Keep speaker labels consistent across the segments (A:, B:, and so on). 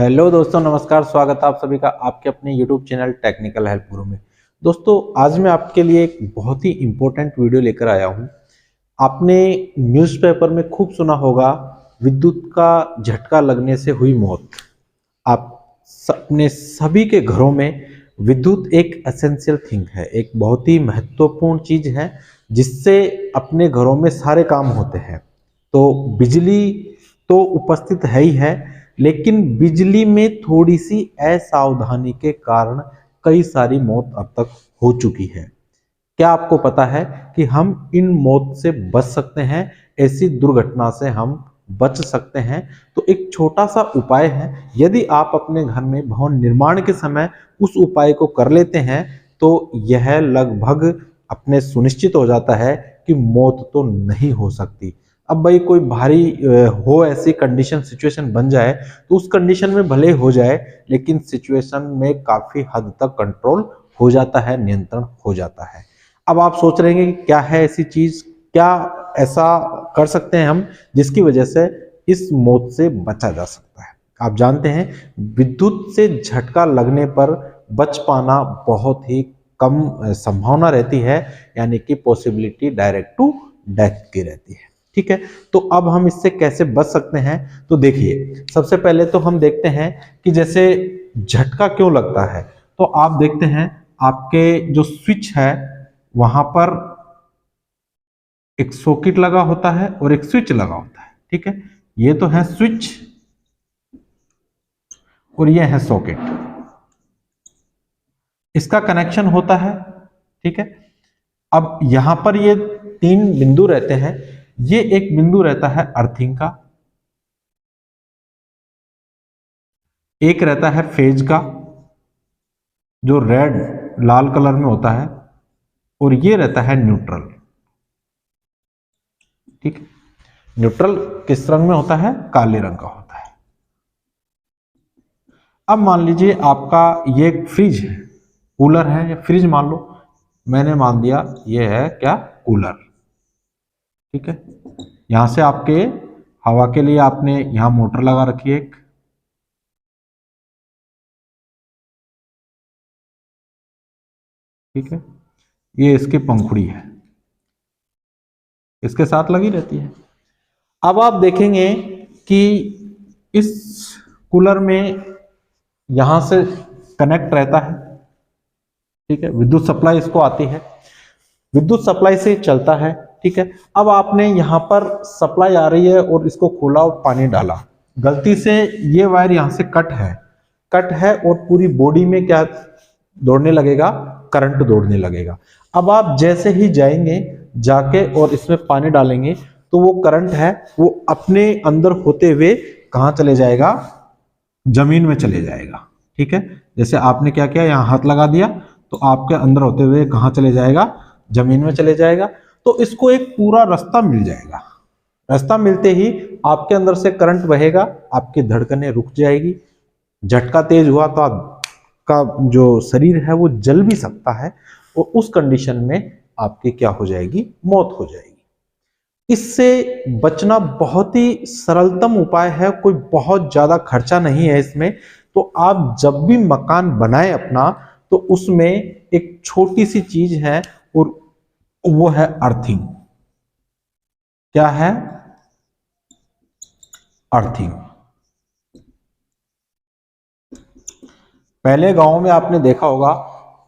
A: Hello दोस्तों, नमस्कार। स्वागत है आप सभी का आपके अपने YouTube चैनल टेक्निकल हेल्प गुरु में। दोस्तों, आज मैं आपके लिए एक बहुत ही इम्पोर्टेंट वीडियो लेकर आया हूं। आपने न्यूज़पेपर में खूब सुना होगा, विद्युत का झटका लगने से हुई मौत। आप अपने सभी के घरों में विद्युत एक एसेंशियल थिंग है, एक बहुत ही महत्वपूर्ण चीज है जिससे अपने घरों में सारे काम होते हैं। तो बिजली तो उपस्थित है ही है, लेकिन बिजली में थोड़ी सी असावधानी के कारण कई सारी मौत अब तक हो चुकी है। क्या आपको पता है कि हम इन मौत से बच सकते हैं? ऐसी दुर्घटना से हम बच सकते हैं। तो एक छोटा सा उपाय है, यदि आप अपने घर में भवन निर्माण के समय उस उपाय को कर लेते हैं तो यह लगभग अपने सुनिश्चित हो जाता है कि मौत तो नहीं हो सकती। अब भाई कोई भारी हो, ऐसी कंडीशन सिचुएशन बन जाए तो उस कंडीशन में भले हो जाए, लेकिन सिचुएशन में काफी हद तक कंट्रोल हो जाता है, नियंत्रण हो जाता है। अब आप सोच रहे हैं कि क्या है ऐसी चीज, क्या ऐसा कर सकते हैं हम जिसकी वजह से इस मौत से बचा जा सकता है। आप जानते हैं, विद्युत से झटका लगने पर बच पाना बहुत ही कम संभावना रहती है, यानी कि पॉसिबिलिटी डायरेक्ट टू डेथ की रहती है। ठीक है, तो अब हम इससे कैसे बच सकते हैं? तो देखिए, सबसे पहले तो हम देखते हैं कि जैसे झटका क्यों लगता है। तो आप देखते हैं, आपके जो स्विच है वहां पर एक सॉकेट लगा होता है और एक स्विच लगा होता है। ठीक है, ये तो है स्विच और ये है सॉकेट, इसका कनेक्शन होता है। ठीक है, अब यहां पर ये तीन बिंदु रहते हैं। ये एक बिंदु रहता है अर्थिंग का, एक रहता है फेज का जो रेड लाल कलर में होता है, और ये रहता है न्यूट्रल। ठीक है, न्यूट्रल किस रंग में होता है? काले रंग का होता है। अब मान लीजिए आपका ये फ्रिज है, कूलर है या फ्रिज मान लो, मैंने मान दिया ये है क्या? कूलर। ठीक है, यहां से आपके हवा के लिए आपने यहां मोटर लगा रखी है एक। ठीक है, ये इसकी पंखुड़ी है, इसके साथ लगी रहती है। अब आप देखेंगे कि इस कूलर में यहां से कनेक्ट रहता है। ठीक है, विद्युत सप्लाई इसको आती है, विद्युत सप्लाई से चलता है। ठीक है, अब आपने यहां पर सप्लाई आ रही है और इसको खोला और पानी डाला, गलती से ये वायर यहां से कट है और पूरी बॉडी में क्या दौड़ने लगेगा? करंट दौड़ने लगेगा। अब आप जैसे ही जाएंगे जाके और इसमें पानी डालेंगे तो वो करंट है वो अपने अंदर होते हुए कहां चले जाएगा? जमीन में चले जाएगा। ठीक है, जैसे आपने क्या किया, यहां हाथ लगा दिया तो आपके अंदर होते हुए कहां चले जाएगा? जमीन में चले जाएगा। तो इसको एक पूरा रास्ता मिल जाएगा। रास्ता मिलते ही आपके अंदर से करंट बहेगा, आपकी धड़कनें रुक जाएगी, झटका तेज हुआ तो आपका जो शरीर है वो जल भी सकता है, और उस कंडीशन में आपकी क्या हो जाएगी? मौत हो जाएगी। इससे बचना बहुत ही सरलतम उपाय है, कोई बहुत ज्यादा खर्चा नहीं है इसमें। तो आप जब भी मकान बनाए अपना, तो उसमें एक छोटी सी चीज है और वो है अर्थिंग। क्या है? अर्थिंग। पहले गांव में आपने देखा होगा,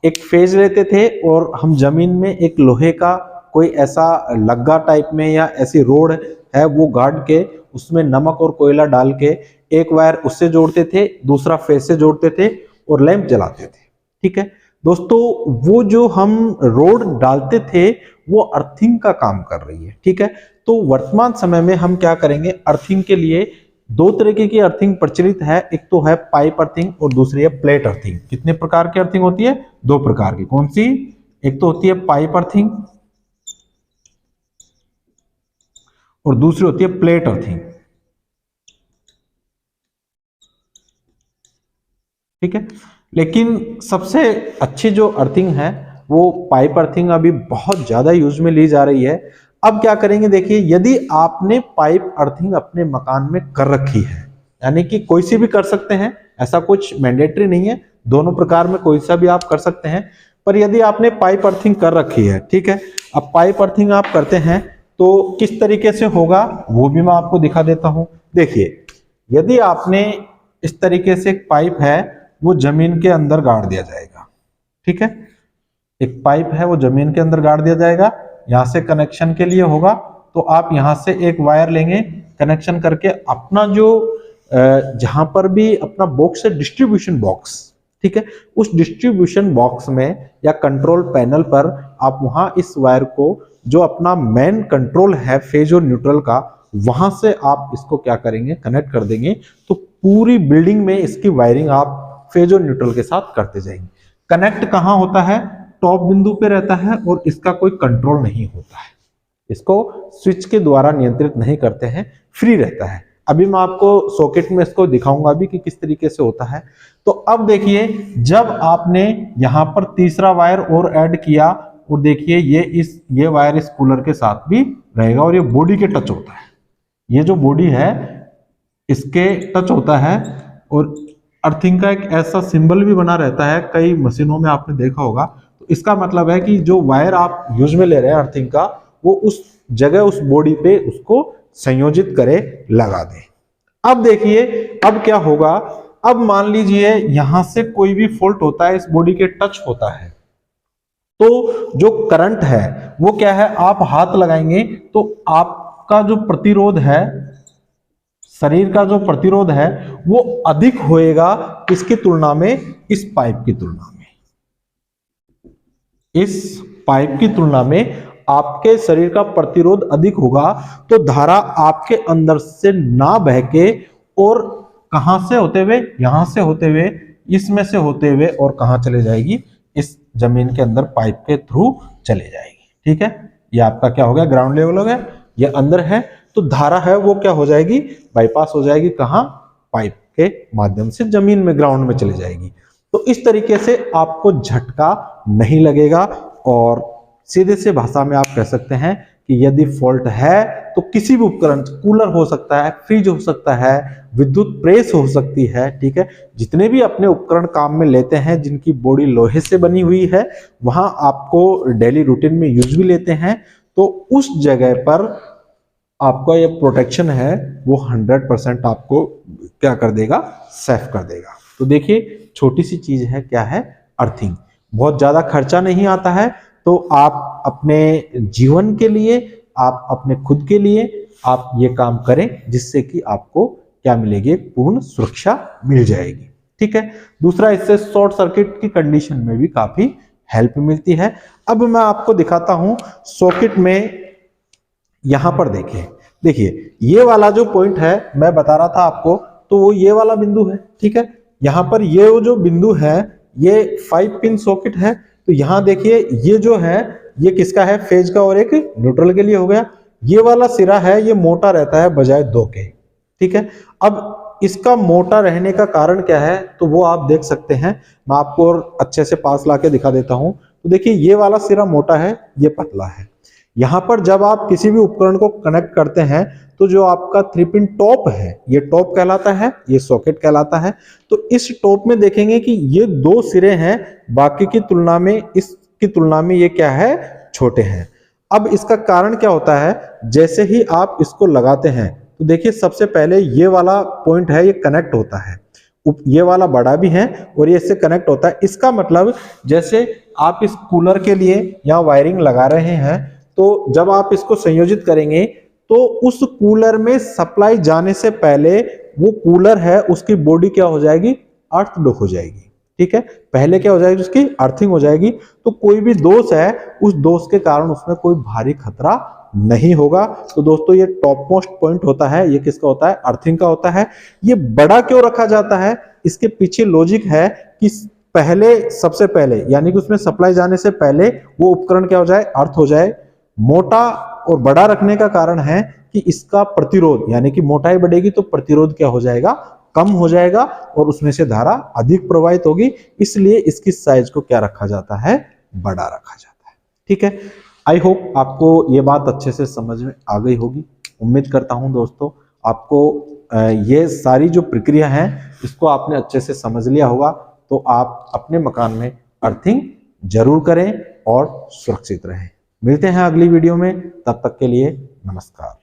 A: एक फेज लेते थे और हम जमीन में एक लोहे का कोई ऐसा लग्गा टाइप में या ऐसी रोड है वो गाड़ के उसमें नमक और कोयला डाल के एक वायर उससे जोड़ते थे, दूसरा फेज से जोड़ते थे और लैंप जलाते थे। ठीक है दोस्तों, वो जो हम रोड डालते थे वो अर्थिंग का काम कर रही है। ठीक है, तो वर्तमान समय में हम क्या करेंगे? अर्थिंग के लिए दो तरीके की अर्थिंग प्रचलित है, एक तो है पाइप अर्थिंग और दूसरी है प्लेट अर्थिंग। कितने प्रकार की अर्थिंग होती है? दो प्रकार की। कौन सी? एक तो होती है पाइप अर्थिंग और दूसरी होती है प्लेट अर्थिंग। ठीक है, लेकिन सबसे अच्छी जो अर्थिंग है वो पाइप अर्थिंग अभी बहुत ज्यादा यूज में ली जा रही है। अब क्या करेंगे? देखिए, यदि आपने पाइप अर्थिंग अपने मकान में कर रखी है, यानी कि कोई सी भी कर सकते हैं, ऐसा कुछ मैंडेटरी नहीं है, दोनों प्रकार में कोई सा भी आप कर सकते हैं। पर यदि आपने पाइप अर्थिंग कर रखी है, ठीक है, अब पाइप अर्थिंग आप करते हैं तो किस तरीके से होगा वो भी मैं आपको दिखा देता हूं। देखिए, यदि आपने इस तरीके से एक पाइप है वो जमीन के अंदर गाड़ दिया जाएगा, ठीक है, एक पाइप है वो जमीन के अंदर गाड़ दिया जाएगा, यहां से कनेक्शन के लिए होगा, तो आप यहां से एक वायर लेंगे, कनेक्शन करके अपना जो जहां पर भी अपना बॉक्स है डिस्ट्रीब्यूशन बॉक्स, ठीक है, उस डिस्ट्रीब्यूशन बॉक्स में या कंट्रोल पैनल पर आप वहां इस वायर को जो अपना मेन कंट्रोल है फेज और न्यूट्रल का, वहां से आप इसको क्या करेंगे, कनेक्ट कर देंगे। तो पूरी बिल्डिंग में इसकी वायरिंग आप फेज और न्यूट्रल के साथ करते जाएंगे। कनेक्ट कहां होता है, टॉप बिंदु पे रहता है और इसका कोई कंट्रोल नहीं होता है, इसको स्विच के द्वारा नियंत्रित नहीं करते हैं, फ्री रहता है। अभी मैं आपको सॉकेट में इसको दिखाऊंगा भी कि किस तरीके से होता है। तो अब देखिए, जब आपने यहां पर तीसरा वायर और ऐड किया और देखिए ये वायर इस कूलर के साथ भी रहेगा और ये बॉडी के टच होता है, ये जो बॉडी है इसके टच होता है और अर्थिंग का एक ऐसा सिंबल भी बना रहता है, कई मशीनों में आपने देखा होगा। तो इसका मतलब है कि जो वायर आप यूज में ले रहे हैं अर्थिंग का, वो उस जगह उस बॉडी पे उसको संयोजित करे, लगा दे। अब देखिए, अब क्या होगा, अब मान लीजिए यहां से कोई भी फॉल्ट होता है, इस बॉडी के टच होता है, तो जो करंट है वो क्या है, आप हाथ लगाएंगे तो आपका जो प्रतिरोध है, शरीर का जो प्रतिरोध है वो अधिक होएगा किसकी तुलना में, इस पाइप की तुलना में। इस पाइप की तुलना में आपके शरीर का प्रतिरोध अधिक होगा, तो धारा आपके अंदर से ना बह के और कहां से होते हुए, यहां से होते हुए, इसमें से होते हुए और कहां चले जाएगी, इस जमीन के अंदर पाइप के थ्रू चले जाएगी। ठीक है, ये आपका क्या हो गया, ग्राउंड लेवल हो गया, ये अंदर है, तो धारा है वो क्या हो जाएगी, बाईपास हो जाएगी, कहां, पाइप के माध्यम से जमीन में, ग्राउंड में चली जाएगी। तो इस तरीके से आपको झटका नहीं लगेगा और सीधे से भाषा में आप कह सकते हैं कि यदि फॉल्ट है तो किसी भी उपकरण, कूलर हो सकता है, फ्रिज हो सकता है, विद्युत प्रेस हो सकती है, ठीक है, जितने भी अपने उपकरण काम में लेते हैं जिनकी बॉडी लोहे से बनी हुई है, वहां आपको डेली रूटीन में यूज भी लेते हैं, तो उस जगह पर आपका ये प्रोटेक्शन है वो 100% आपको क्या कर देगा, सेफ कर देगा। तो देखिए, छोटी सी चीज है, क्या है, अर्थिंग, बहुत ज्यादा खर्चा नहीं आता है, तो आप अपने जीवन के लिए, आप अपने खुद के लिए आप ये काम करें, जिससे कि आपको क्या मिलेगी, पूर्ण सुरक्षा मिल जाएगी। ठीक है, दूसरा, इससे शॉर्ट सर्किट की कंडीशन में भी काफी हेल्प मिलती है। अब मैं आपको दिखाता हूं सॉकेट में, यहां पर देखिए ये वाला जो पॉइंट है मैं बता रहा था आपको, तो वो ये वाला बिंदु है, ठीक है, यहां पर ये जो बिंदु है ये 5 पिन सॉकेट है। तो यहां देखिए, ये जो है ये किसका है, फेज का और एक न्यूट्रल के लिए हो गया। ये वाला सिरा है ये मोटा रहता है बजाय 2 के, ठीक है। अब इसका मोटा रहने का कारण क्या है, तो वो आप देख सकते हैं, मैं आपको और अच्छे से पास लाके दिखा देता हूं। तो देखिए, ये वाला सिरा मोटा है, ये पतला है। यहां पर जब आप किसी भी उपकरण को कनेक्ट करते हैं तो जो आपका 3 पिन टॉप है, ये टॉप कहलाता है, ये सॉकेट कहलाता है। तो इस टॉप में देखेंगे कि ये 2 सिरे हैं, बाकी की तुलना में, इसकी तुलना में ये क्या है, छोटे हैं। अब इसका कारण क्या होता है, जैसे ही आप इसको लगाते हैं तो देखिए, सबसे पहले ये वाला पॉइंट है, ये कनेक्ट होता है, ये वाला बड़ा भी है और ये इससे कनेक्ट होता है। इसका मतलब जैसे आप इस कूलर के लिए यहाँ वायरिंग लगा रहे हैं, तो जब आप इसको संयोजित करेंगे तो उस कूलर में सप्लाई जाने से पहले वो कूलर है उसकी बॉडी क्या हो जाएगी, अर्थड हो जाएगी। ठीक है, पहले क्या हो जाएगी, उसकी अर्थिंग हो जाएगी। तो कोई भी दोष है, उस दोष के कारण उसमें कोई भारी खतरा नहीं होगा। तो दोस्तों, ये टॉप मोस्ट पॉइंट होता है, ये किसका होता है, अर्थिंग का होता है। ये बड़ा क्यों रखा जाता है, इसके पीछे लॉजिक है कि पहले, सबसे पहले, यानी कि उसमें सप्लाई जाने से पहले वो उपकरण क्या हो जाए, अर्थ हो जाए। मोटा और बड़ा रखने का कारण है कि इसका प्रतिरोध, यानी कि मोटाई बढ़ेगी तो प्रतिरोध क्या हो जाएगा, कम हो जाएगा और उसमें से धारा अधिक प्रवाहित होगी, इसलिए इसकी साइज को क्या रखा जाता है, बड़ा रखा जाता है। ठीक है, आई होप आपको ये बात अच्छे से समझ में आ गई होगी। उम्मीद करता हूं दोस्तों आपको ये सारी जो प्रक्रिया है इसको आपने अच्छे से समझ लिया होगा, तो आप अपने मकान में अर्थिंग जरूर करें और सुरक्षित रहें। मिलते हैं अगली वीडियो में, तब तक के लिए नमस्कार।